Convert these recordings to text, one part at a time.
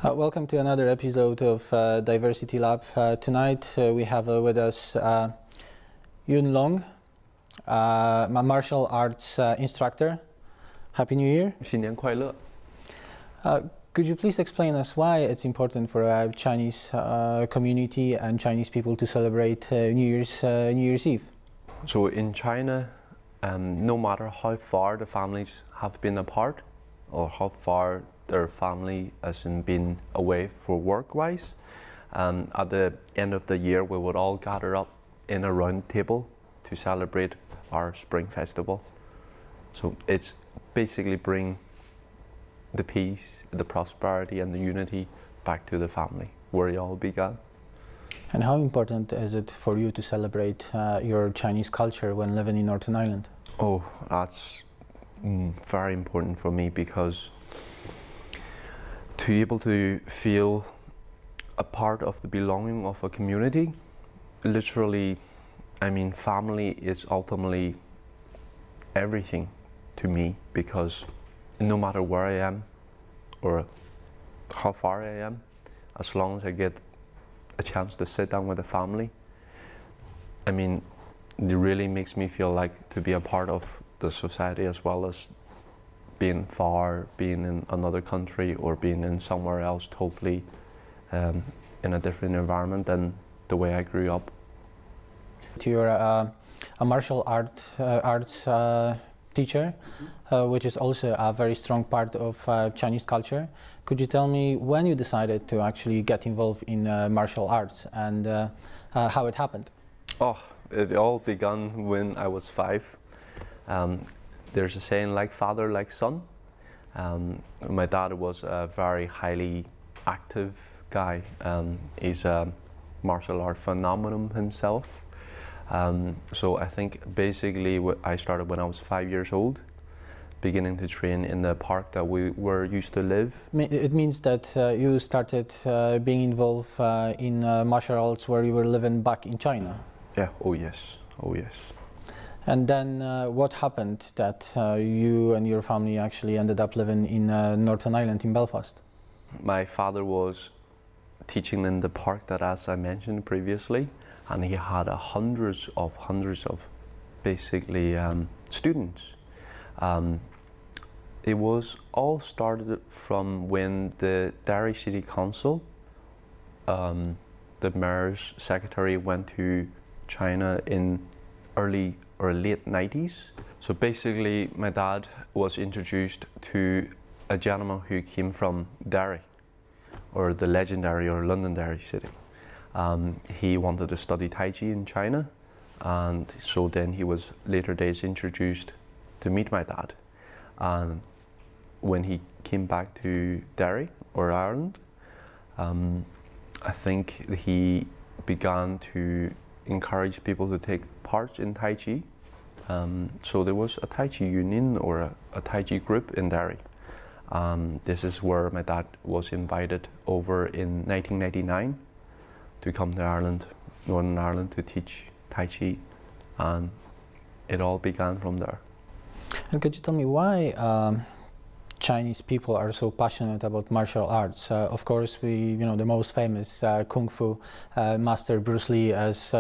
Welcome to another episode of Diversity Lab. Tonight we have with us Yun Long, a martial arts instructor. Happy New Year. 新年快乐. Could you please explain us why it's important for a Chinese community and Chinese people to celebrate New Year's Eve? So in China, no matter how far the families have been apart or how far their family has been away for work-wise, at the end of the year we would all gather up in a round table to celebrate our Spring Festival. So it's basically bring the peace, the prosperity and the unity back to the family where it all began. And how important is it for you to celebrate your Chinese culture when living in Northern Ireland? Oh, that's very important for me, because to be able to feel a part of the belonging of a community, literally, I mean, family is ultimately everything to me, because no matter where I am or how far I am, as long as I get a chance to sit down with the family, I mean, it really makes me feel like to be a part of the society, as well as being far, being in another country or being in somewhere else totally in a different environment than the way I grew up. You're a martial arts teacher, which is also a very strong part of Chinese culture. Could you tell me when you decided to actually get involved in martial arts and how it happened? Oh, it all began when I was 5. There's a saying, like father, like son. My dad was a very highly active guy. He's a martial art phenomenon himself. So I think basically I started when I was 5 years old, beginning to train in the park that we were used to live. It means that you started being involved in martial arts where you were living back in China? Yeah, oh yes, oh yes. And then what happened that you and your family actually ended up living in Northern Ireland in Belfast? My father was teaching in the park that, as I mentioned previously, and he had hundreds of basically students. It was all started from when the Derry City Council, the mayor's secretary, went to China in early or late 90s. So basically my dad was introduced to a gentleman who came from Derry, or the legendary or Londonderry city. He wanted to study Tai Chi in China, and so then he was later days introduced to meet my dad. And when he came back to Derry or Ireland, I think he began to encourage people to take part in Tai Chi. So there was a Tai Chi union or a Tai Chi group in Derry. This is where my dad was invited over in 1999 to come to Ireland, Northern Ireland, to teach Tai Chi, and it all began from there. And could you tell me why Chinese people are so passionate about martial arts? Of course, the most famous Kung Fu master Bruce Lee is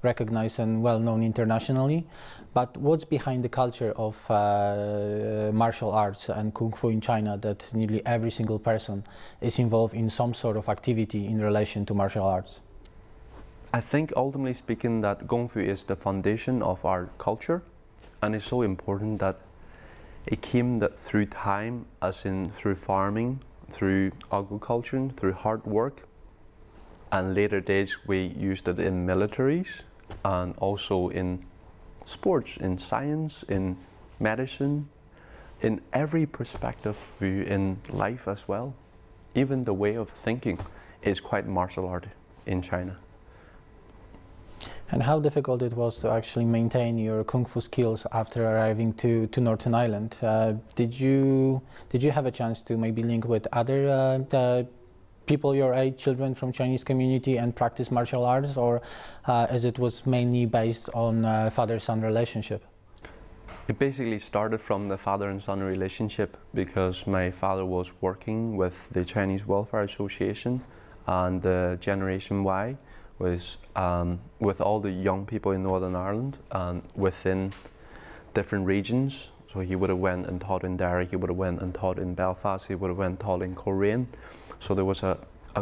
recognized and well known internationally. But what's behind the culture of martial arts and Kung Fu in China, that nearly every single person is involved in some sort of activity in relation to martial arts? I think, ultimately speaking, that Kung Fu is the foundation of our culture, and it's so important that it came that through time, as in through farming, through agriculture, through hard work, and later days we used it in militaries and also in sports, in science, in medicine, in every perspective view in life as well. Even the way of thinking is quite martial art in China. And how difficult it was to actually maintain your Kung Fu skills after arriving to Northern Ireland? Did you have a chance to maybe link with other people your age, children from Chinese community, and practice martial arts, or as it was mainly based on father-son relationship? It basically started from the father and son relationship because my father was working with the Chinese Welfare Association and the Generation Y was with all the young people in Northern Ireland and within different regions. So he would have went and taught in Derry, he would have went and taught in Belfast, he would have went and taught in Coleraine. So there was a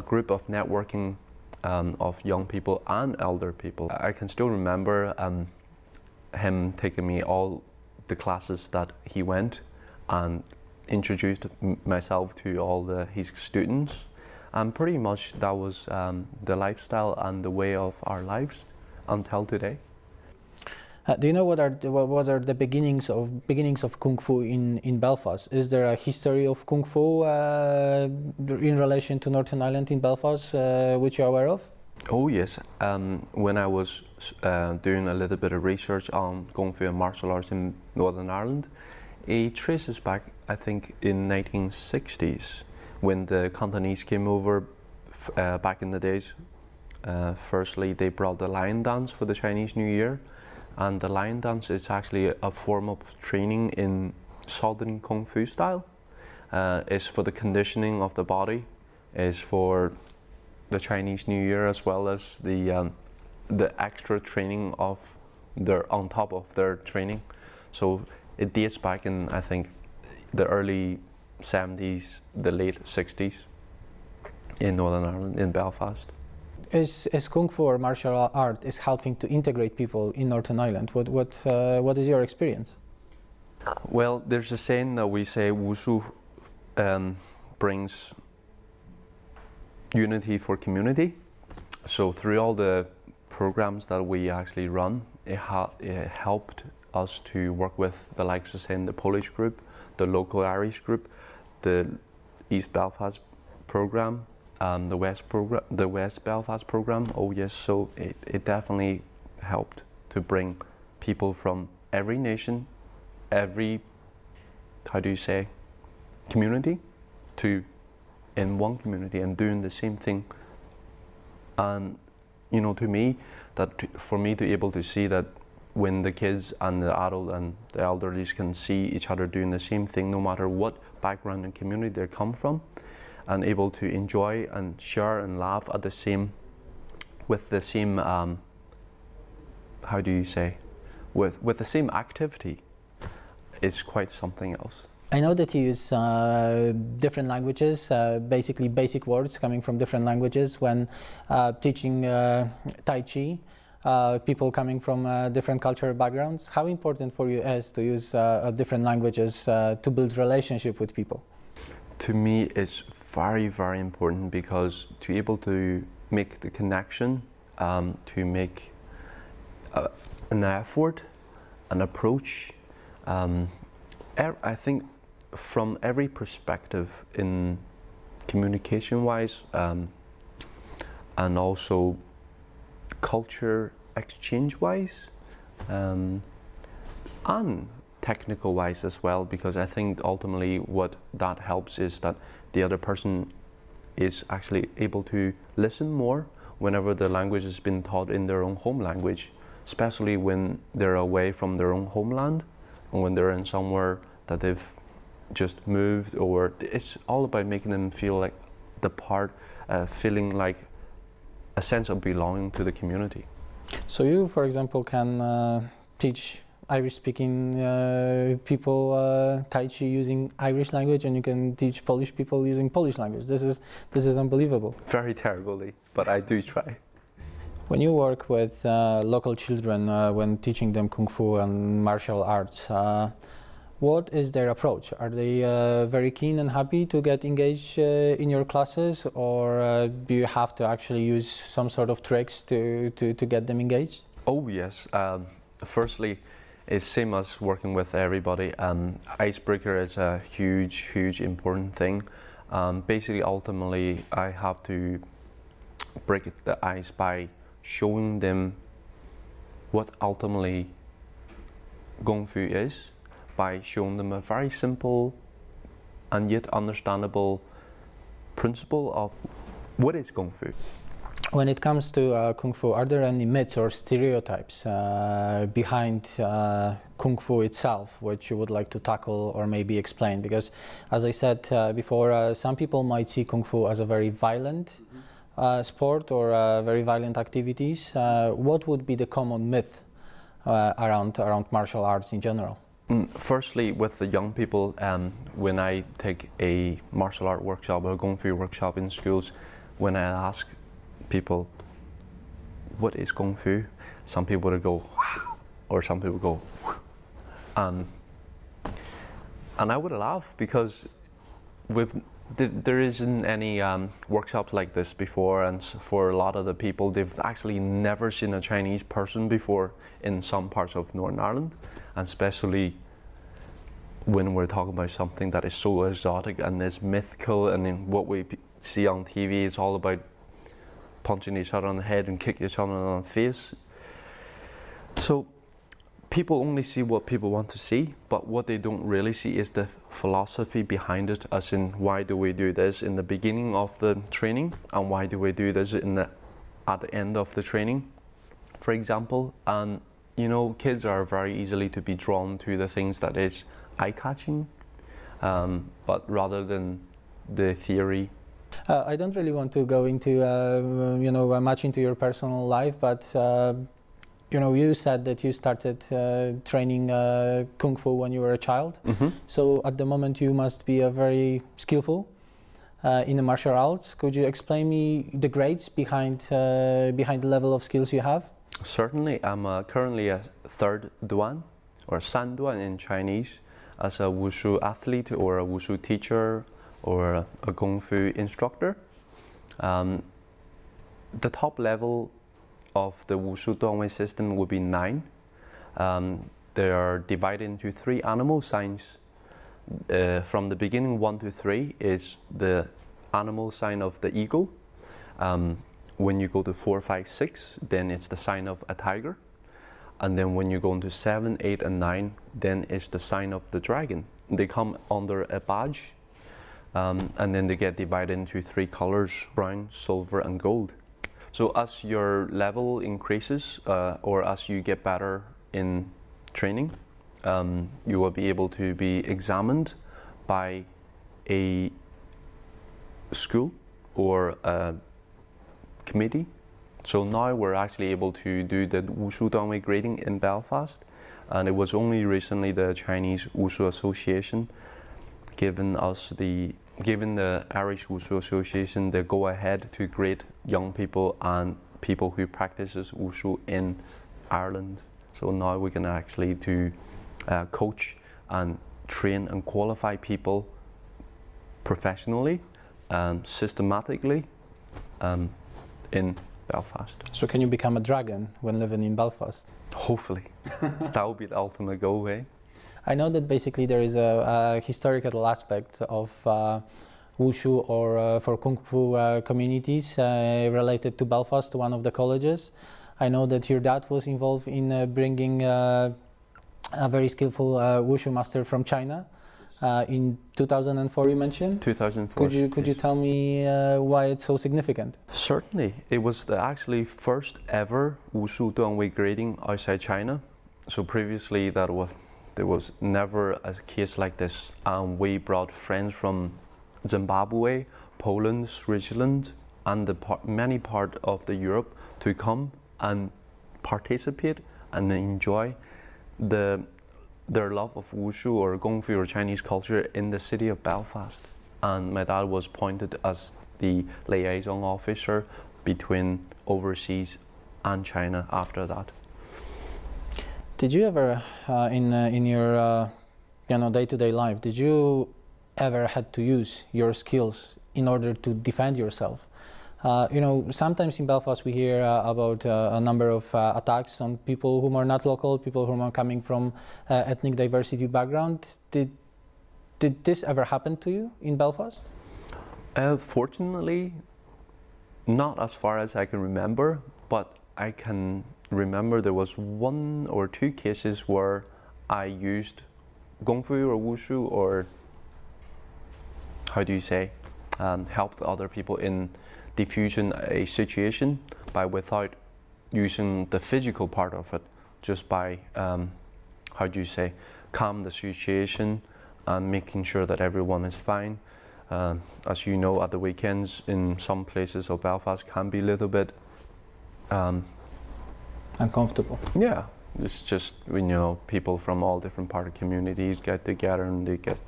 group of networking of young people and elder people. I can still remember him taking me all the classes that he went and introduced myself to all his students. And pretty much that was the lifestyle and the way of our lives until today. Do you know what are the beginnings of Kung Fu in Belfast? Is there a history of Kung Fu in relation to Northern Ireland in Belfast, which you're aware of? Oh yes, when I was doing a little bit of research on Kung Fu and martial arts in Northern Ireland, it traces back, I think, in 1960s when the Cantonese came over back in the days. Firstly, they brought the lion dance for the Chinese New Year. And the lion dance is actually a form of training in Southern Kung Fu style. It's for the conditioning of the body, it's for the Chinese New Year as well as the extra training of on top of their training. So it dates back in, I think, the early 70s, the late 60s in Northern Ireland, in Belfast. Is Kung Fu or martial art is helping to integrate people in Northern Ireland? What is your experience? Well, there's a saying that we say Wushu brings unity for community. So through all the programs that we actually run, it helped us to work with the likes of saying the Polish group, the local Irish group, the East Belfast program, the West Belfast program. Oh yes, so it definitely helped to bring people from every nation, every, how do you say, community to in one community and doing the same thing. And you know, to me, for me to be able to see that when the kids and the adult and the elderly can see each other doing the same thing, no matter what background and community they come from, and able to enjoy and share and laugh at with the same, how do you say, with the same activity, it's quite something else. I know that you use different languages, basically basic words coming from different languages when teaching Tai Chi, people coming from different cultural backgrounds. How important for you is to use different languages to build relationship with people? To me, it's very, very important because to be able to make the connection, to make an effort, an approach, I think from every perspective in communication-wise and also culture exchange-wise and technical-wise as well, because I think ultimately what that helps is that the other person is actually able to listen more whenever the language has been taught in their own home language, especially when they're away from their own homeland and when they're in somewhere that they've just moved, or it's all about making them feel like the part, feeling like a sense of belonging to the community. So you, for example, can teach Irish-speaking people Tai Chi using Irish language, and you can teach Polish people using Polish language. This is unbelievable. Very terribly, but I do try. When you work with local children when teaching them Kung Fu and martial arts, what is their approach? Are they very keen and happy to get engaged in your classes, or do you have to actually use some sort of tricks to get them engaged? Oh yes. Firstly, it's same as working with everybody. Icebreaker is a huge important thing. Basically, ultimately, I have to break the ice by showing them what ultimately Kung Fu is, by showing them a very simple and yet understandable principle of what is Kung Fu. when it comes to Kung Fu, are there any myths or stereotypes behind Kung Fu itself, which you would like to tackle or maybe explain? Because, as I said before, some people might see Kung Fu as a very violent sport or very violent activities. What would be the common myth around martial arts in general? Firstly, with the young people, when I take a martial art workshop or a Kung Fu workshop in schools, when I ask people, what is Kung Fu? Some people would go, or some people go, and I would laugh because there isn't any workshops like this before, and for a lot of the people, they've actually never seen a Chinese person before in some parts of Northern Ireland, and especially when we're talking about something that is so exotic and is mythical, and in what we see on TV, it's all about punching each other on the head and kicking each other on the face. So people only see what people want to see, but what they don't really see is the philosophy behind it, as in why do we do this in the beginning of the training and why do we do this at the end of the training, for example. And you know, kids are very easily to be drawn to the things that is eye-catching, but rather than the theory. I don't really want to go into, you know, much into your personal life, but you know, you said that you started training Kung Fu when you were a child. Mm-hmm. So at the moment you must be a very skillful in the martial arts. Could you explain me the grades behind the level of skills you have? Certainly. I'm currently a third Duan, or San Duan in Chinese, as a Wushu athlete or a Wushu teacher or a Kung Fu instructor. The top level of the Wushu Dongwei system would be 9. They are divided into 3 animal signs. From the beginning, 1 to 3 is the animal sign of the eagle. When you go to 4, 5, 6, then it's the sign of a tiger. And then when you go into 7, 8, and 9, then it's the sign of the dragon. They come under a badge. And then they get divided into 3 colors: brown, silver, and gold. So as your level increases, or as you get better in training, you will be able to be examined by a school or a committee. So now we're actually able to do the Wushu Dongwei grading in Belfast, and it was only recently the Chinese Wushu Association given the Irish Wushu Association the go-ahead to grade young people and people who practices Wushu in Ireland. So now we can actually coach and train and qualify people professionally and systematically in Belfast. So can you become a dragon when living in Belfast? Hopefully. That would be the ultimate goal, eh? I know that basically there is a historical aspect of Wushu or for Kung Fu communities related to Belfast, to one of the colleges. I know that your dad was involved in bringing a very skillful Wushu master from China in 2004, you mentioned? 2004. Could you tell me why it's so significant? Certainly. It was the actually first ever Wushu Dongwei grading outside China. So previously there was never a case like this. We brought friends from Zimbabwe, Poland, Switzerland, and many parts of Europe to come and participate and enjoy their love of Wushu or Kung Fu or Chinese culture in the city of Belfast. And my dad was appointed as the liaison officer between overseas and China after that. Did you ever, in your day-to-day life, did you ever had to use your skills in order to defend yourself? Sometimes in Belfast we hear about a number of attacks on people who are not local, people who are coming from ethnic diversity background. Did this ever happen to you in Belfast? Fortunately, not as far as I can remember, but I can remember there was 1 or 2 cases where I used Kung Fu or Wushu, or how do you say, helped other people in diffusing a situation by without using the physical part of it, just by how do you say, calm the situation and making sure that everyone is fine. As you know, at the weekends in some places of Belfast can be a little bit uncomfortable. Yeah, it's just when, you know, people from all different part of communities get together and they get.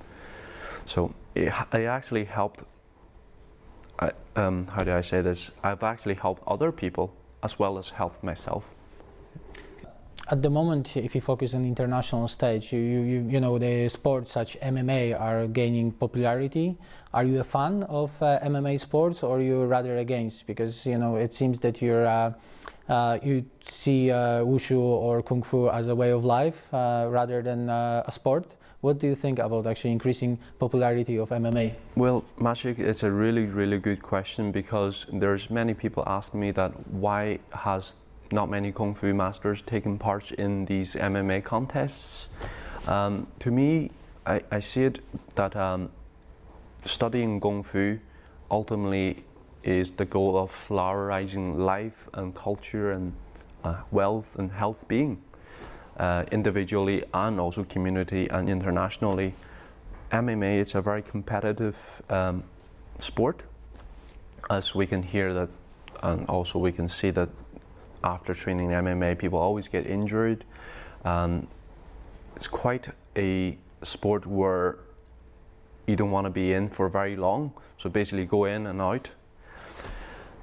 So it actually helped. How do I say this? I've actually helped other people as well as helped myself. At the moment, if you focus on the international stage, you know, the sports such MMA are gaining popularity. Are you a fan of MMA sports, or are you rather against? Because, you know, it seems that you see wushu or kung fu as a way of life rather than a sport. What do you think about actually increasing popularity of MMA? Well, Maciek, it's a really, really good question, because there's many people asking me that why has not many Kung Fu masters taken part in these MMA contests. To me, I see it that studying Kung Fu ultimately is the goal of flowerizing life and culture and wealth and health being, individually and also community and internationally. MMA is a very competitive sport, as we can hear that, and also we can see that after training MMA, people always get injured. It's quite a sport where you don't want to be in for very long, so basically go in and out.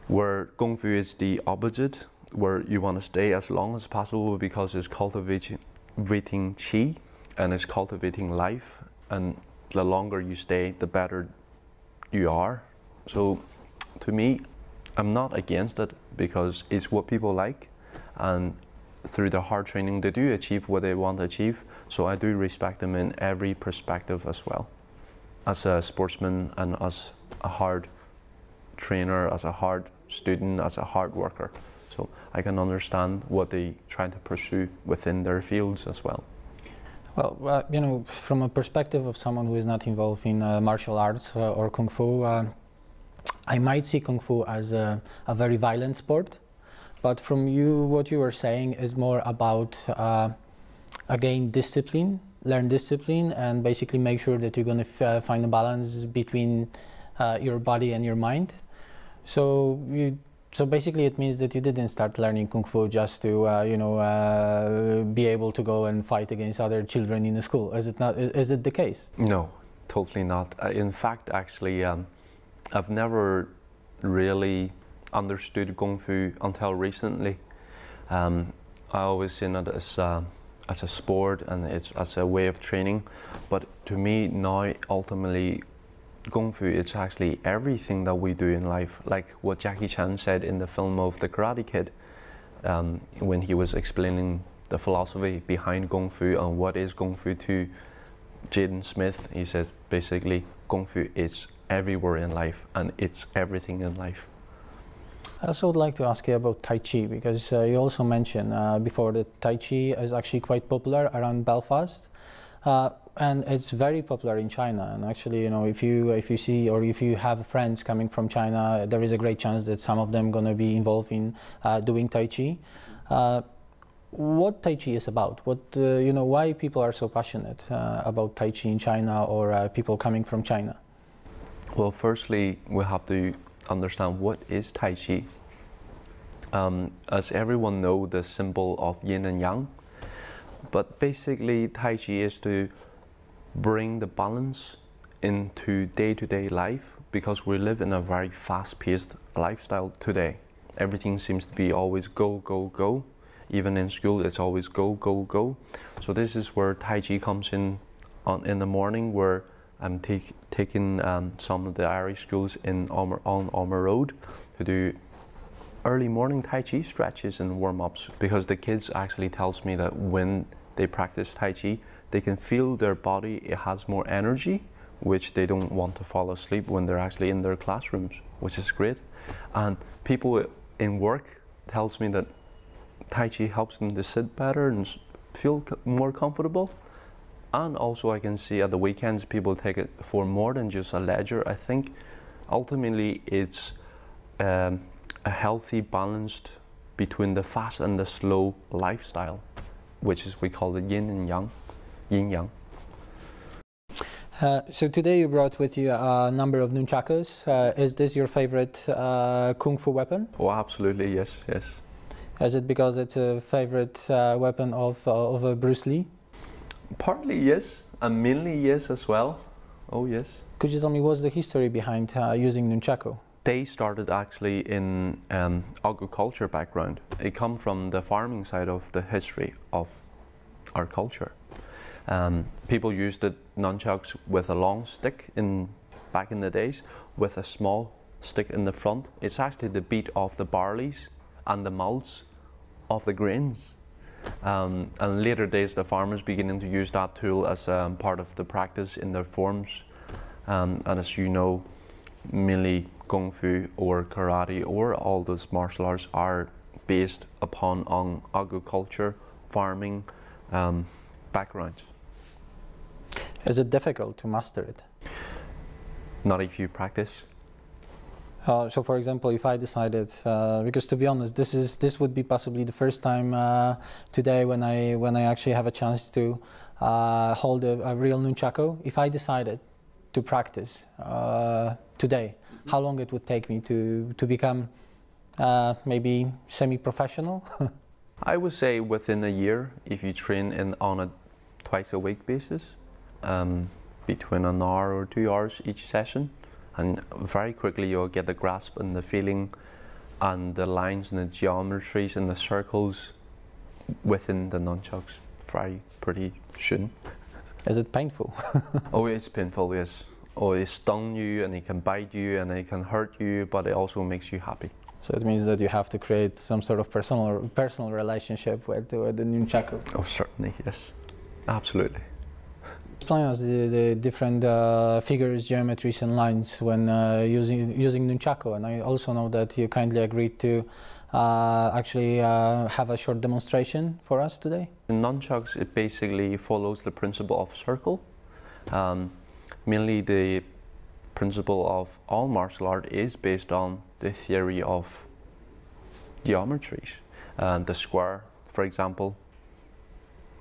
Where Kung Fu is the opposite, where you want to stay as long as possible, because it's cultivating qi and it's cultivating life, and the longer you stay, the better you are. So to me, I'm not against it, because it's what people like, and through the hard training they do achieve what they want to achieve. So I do respect them in every perspective as well, as a sportsman and as a hard trainer, as a hard student, as a hard worker. So I can understand what they try to pursue within their fields as well. Well, you know, from a perspective of someone who is not involved in martial arts or kung fu, I might see kung fu as a very violent sport, but from you, what you were saying is more about, again, discipline, learn discipline, and basically make sure that you're going to find a balance between your body and your mind. So basically it means that you didn't start learning kung fu just to, you know, be able to go and fight against other children in the school. Is it not? Is it the case? No, totally not. In fact, actually, I've never really understood Kung Fu until recently. I always seen it as a sport, and it's as a way of training. But to me now, ultimately, Kung Fu is actually everything that we do in life. Like what Jackie Chan said in the film of The Karate Kid, when he was explaining the philosophy behind Kung Fu and what is Kung Fu to Jaden Smith. He said basically Kung Fu is everywhere in life, and it's everything in life. I also would like to ask you about Tai Chi, because you also mentioned before that Tai Chi is actually quite popular around Belfast, and it's very popular in China. And actually, you know, if you see or if you have friends coming from China, there is a great chance that some of them going to be involved in doing Tai Chi. What Tai Chi is about? What you know, why people are so passionate about Tai Chi in China, or people coming from China? Well, firstly, we have to understand what is Tai Chi. As everyone knows, the symbol of yin and yang, but basically Tai Chi is to bring the balance into day-to-day life, because we live in a very fast-paced lifestyle today. Everything seems to be always go, go, go. Even in school, it's always go, go, go. So this is where Tai Chi comes in the morning, where I'm taking some of the Irish schools on Ormer Road to do early morning Tai Chi stretches and warm-ups, because the kids actually tells me that when they practice Tai Chi, they can feel their body, it has more energy, which they don't want to fall asleep when they're actually in their classrooms, which is great. And people in work tells me that Tai Chi helps them to sit better and feel more comfortable. And also I can see at the weekends people take it for more than just a leisure. I think ultimately it's a healthy, balanced between the fast and the slow lifestyle, which is we call it yin and yang, yin yang. So today you brought with you a number of nunchakus. Is this your favorite kung fu weapon? Oh, absolutely, yes, yes. Is it because it's a favorite weapon of Bruce Lee? Partly yes, and mainly yes as well. Oh yes. Could you tell me what's the history behind using nunchaku? They started actually in agriculture background. It come from the farming side of the history of our culture. People used the nunchucks with a long stick back in the days, with a small stick in the front. It's actually the beat of the barleys and the malts of the grains. And later days, the farmers beginning to use that tool as part of the practice in their forms. And as you know, mainly kung fu or karate or all those martial arts are based upon on agriculture, farming backgrounds. Is it difficult to master it? Not if you practice. So, for example, if I decided, because to be honest, this would be possibly the first time today when I actually have a chance to hold a real nunchaku. If I decided to practice today, how long it would take me to become maybe semi-professional? I would say within a year, if you train on a twice-a-week basis, between an hour or 2 hours each session. And very quickly you'll get the grasp and the feeling and the lines and the geometries and the circles within the nunchucks pretty soon. Is it painful? Oh, it's painful, yes. Oh, it stung you and it can bite you and it can hurt you, but it also makes you happy. So it means that you have to create some sort of personal relationship with the nunchaku. Oh, certainly, yes. Absolutely. Explain us the different figures, geometries and lines when using nunchaku, and I also know that you kindly agreed to actually have a short demonstration for us today. In nunchucks, it basically follows the principle of circle. Mainly the principle of all martial art is based on the theory of geometries. The square, for example,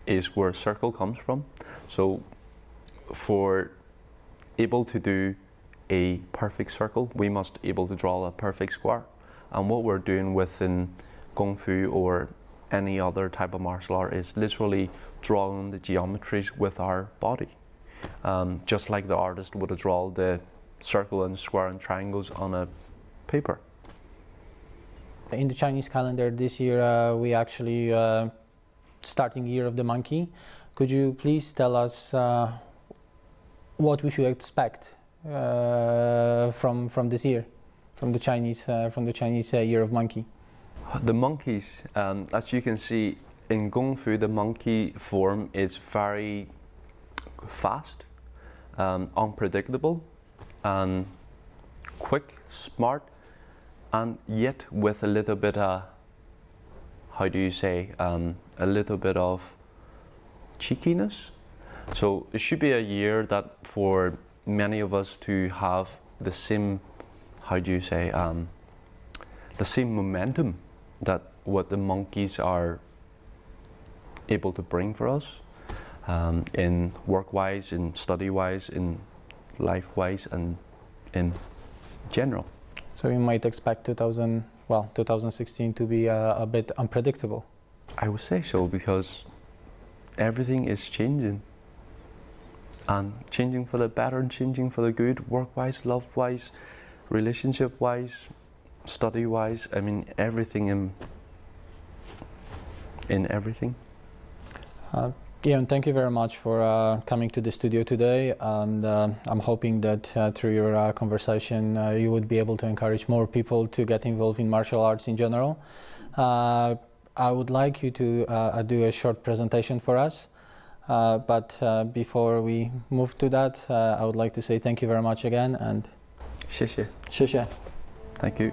is where circle comes from. So for able to do a perfect circle, we must able to draw a perfect square. And what we're doing within Kung Fu or any other type of martial art is literally drawing the geometries with our body. Just like the artist would draw the circle and square and triangles on a paper. In the Chinese calendar this year, we actually starting Year of the Monkey. Could you please tell us what we should expect from this year, from the Chinese Year of Monkey? The monkeys, as you can see in Kung Fu, the monkey form is very fast, unpredictable, and quick, smart, and yet with a little bit of, how do you say, a little bit of cheekiness. So it should be a year that for many of us to have the same, how do you say, the same momentum that what the monkeys are able to bring for us, in work-wise, in study-wise, in life-wise, and in general. So you might expect 2016 to be a bit unpredictable. I would say so, because everything is changing. And changing for the better and changing for the good, work-wise, love-wise, relationship-wise, study-wise, I mean everything in everything. Ian, thank you very much for coming to the studio today, and I'm hoping that through your conversation you would be able to encourage more people to get involved in martial arts in general. I would like you to do a short presentation for us, but before we move to that, I would like to say thank you very much again, and 谢谢. 谢谢. Thank you.